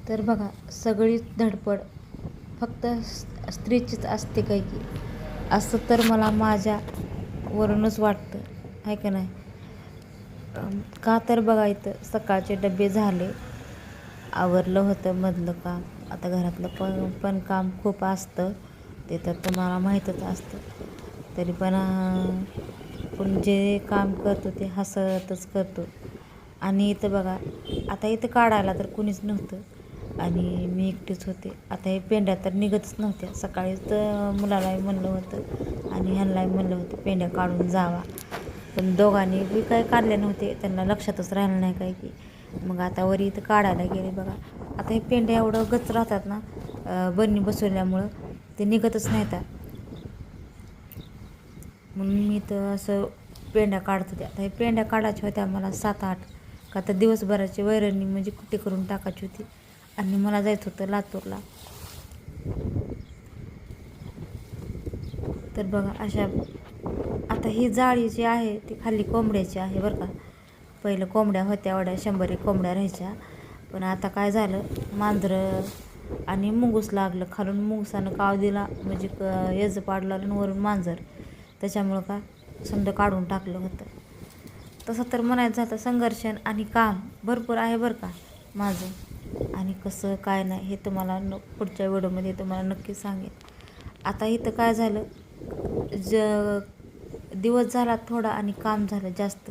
तर बघा, सगळीच धडपड फक्त स्त्रीचीच असते काय की, असं तर मला माझ्यावरूनच वाटतं, आहे का नाही. का तर बघा, इथं सकाळचे डबे झाले, आवरलं होतं मधलं काम. आता घरातलं पण काम खूप असतं, ते तर तुम्हाला माहीतच असतं. तरी पण आपण जे काम करतो ते हसतच करतो. आणि इथं बघा, आता इथं काढायला तर कुणीच नव्हतं आणि मी एकटीच होते. आता हे पेंड्या तर निघतच नव्हत्या. सकाळीच तर मुलालाही म्हणलं होतं आणि ह्यांनाही म्हणलं होतं पेंड्या काढून जावा, पण दोघांनी बी काही काढले नव्हते. त्यांना लक्षातच राहिलं नाही काय की. मग आता वरी इथं काढायला गेले बघा. आता हे पेंड्या एवढं गच राहतात ना, बरणी बसवल्यामुळं ते निघतच नाहीत. म्हणून मी तर असं पेंड्या काढत होते. आता हे पेंड्या काढायच्या होत्या मला 7-8, का तर दिवसभराची वैरणी म्हणजे कुट्टी करून टाकायची होती आणि मला जायचं होतं लातूरला. तर बघा अशा, आता ही जाळी जी आहे ती खाली कोंबड्याची आहे बरं का. पहिलं कोंबड्या होत्या एवढ्या 100 कोंबड्या राहायच्या, पण आता काय झालं, मांजरं आणि मुंगूस लागलं. खालून मुंगसानं काव दिला म्हणजे यज पाडलं आणि वरून मांजर, त्याच्यामुळं का समजा काढून टाकलं होतं. तसं तर म्हणायचं झालं संघर्ष आणि काम भरपूर आहे बरं का माझं. आणि कसं काय नाही हे तुम्हाला पुढच्या व्हिडिओमध्ये तुम्हाला नक्की सांगेन. आता इथं काय झालं, दिवस झाला थोडा आणि काम झालं जास्त.